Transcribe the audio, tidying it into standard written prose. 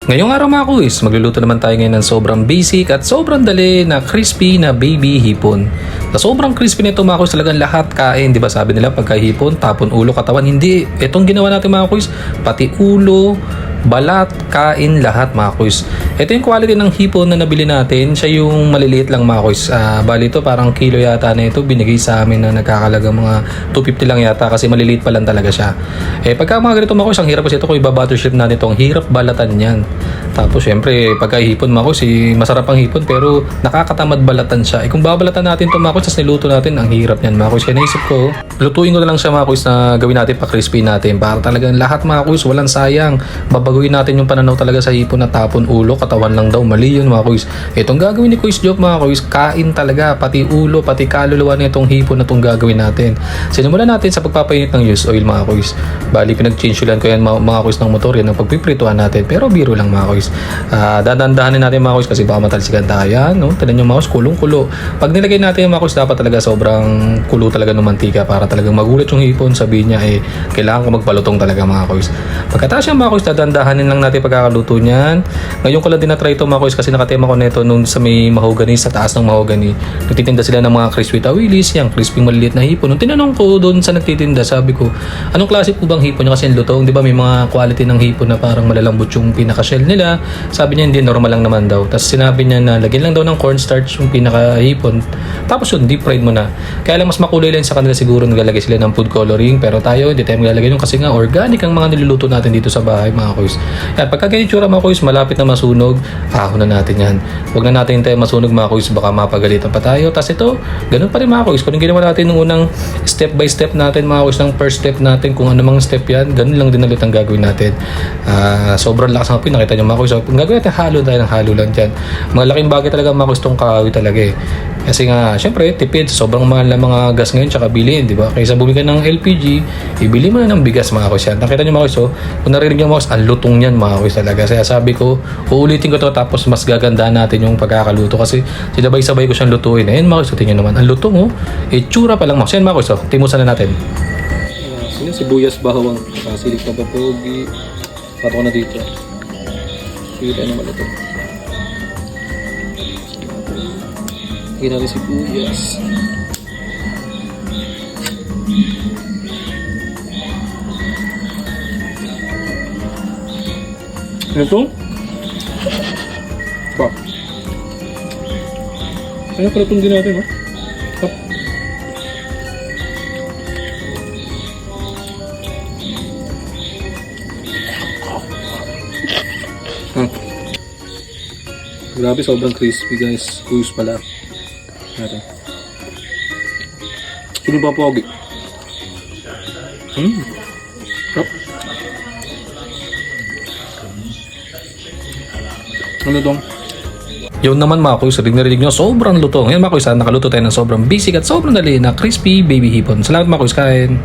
Ngayong araw mga kuis, magluluto naman tayo ngayon ng sobrang basic at sobrang dali na crispy na baby hipon. Sa sobrang crispy nito mga kuis, talagang lahat kain. Diba sabi nila pagka hipon, tapon ulo, katawan. Hindi. Itong ginawa natin mga kuis, pati ulo, balat, kain, lahat mga kuis. Ito yung quality ng hipon na nabili natin. Siya yung maliliit lang mga kuis. Bali ito parang kilo yata na ito. Binigay sa amin na nagkakalaga mga 250 lang yata kasi maliliit pa lang talaga siya. Pagka mga ganito mga kuis, ang hirap kasi ito kung iba-buttership natin ito. Ang hirap balatan yan. Tapos syempre pagka hipon mga kuis, masarap ang hipon pero nakakatamad balatan siya. Kung babalatan natin ito mga kuis, tapos niluto natin, ang hirap niyan mga kuis. Kaya naisip ko, lutuin ko na lang siya mga kuis na gawin natin pa-crispy natin. Para talagang lahat mga kuis, walang sayang. Babaguhin natin yung pananaw talaga sa hipon na tapon ulo, katawan lang daw. Mali yun mga kuis. Itong gagawin ni Kuis Joke mga kuis, kain talaga. Pati ulo, pati kaluluwa na itong hipon na itong gagawin natin. Sinimulan natin sa pagpapainit ng used oil mga kuis. Bali, pinag-change ulan ko yan mga kuis ng motor yan, ng pagpiprituhan natin. Pero biro lang mga kuis. Dadandahanin natin mga kuis kasi baka matalsikan tayo. No? Tignan nyo mga kuis, kulong-kulo. Pag nilagay natin yung mga kuis, dapat talaga sobrang kulo talaga ng mantika para talagang magulat yung hipon. Sabihin niya, kailangan ko magbalutong talaga mga kuis. Pagkatapos yung mga kuis, dadandahanin lang natin pagkakaluto niyan. Ngayon ko lang din na-try ito mga kuis kasi nakatema ko nito nung sa may mahogany, sa taas ng mahogany. Nagtitinda sila ng mga crispy tawilis, yung crispy maliliit na hipon. Nung tinanong ko doon sa nagtitinda, sabi ko, anong klase po bang hipon nyo kasi yung lutong? Di ba may mga quality ng hipon na parang malalambot yung pinaka-shell nila. Sabi niya hindi, normal lang naman daw. Tapos sinabi niya na lagyan lang daw ng cornstarch yung pinaka-hipon. Tapos yun, deep fried mo na. Kaya lang mas makulay lang sa kanila siguro naglalagay sila ng food coloring. Pero tayo, hindi tayo maglalagay yun kasi nga organic ang mga niluluto natin dito sa bahay mga kuis. Yan, pagka ganyan tsura mga kuis, malapit na masunog, ahon na natin yan. Huwag na natin tayo masunog mga kuis, baka mapagalitan pa tayo. Tapos ito, ganun pa rin mga kuis. Kung yung ginawa natin nung unang step by step natin mga kuis, ng first step natin, kung ano mang step yan, ganun lang din ulit ang gagawin natin. Sobrang lakas ng apoy, nakita nyo mga kuis. So, kung gagawin natin, halo tayo ng halo lang dyan. Mga laking bagay talaga mga kuis, itong kahoy talaga Kasi nga, syempre, tipid, sobrang mahal na mga gas ngayon, tsaka bilhin, di ba? Kaysa bumili ka ng LPG, ibili mo na ng bigas mga kuis yan. Nakita nyo mga kuis, kung narinig nyo mga kuis, ang lutong yan mga kuis talaga. Kaya sabi ko, uulitin ko to tapos mas gaganda natin yung pagkakaluto kasi sinabay-sabay ko siyang lutuin. Ayun mga kuis, tingnan nyo naman, ang lutong tsura pa lang mga kuis. Yan mga kuis, timusan na natin. Sibuyas, bawang, silik na papogi. Pato ko na dito. Sige tayo naman ito. Sige natin sibuyas. Ito? Pa. Ano pala itong din natin, Hop. Grabe, sobrang crispy guys. Kuis pala. Natin. Sino ba pogi? Hop. Ano dong? Yun naman mga kuis, narinig nyo, sobrang lutong. Yan mga kuis, nakaluto tayo ng sobrang basic at sobrang dali na crispy baby hipon. Salamat mga kuis, kain!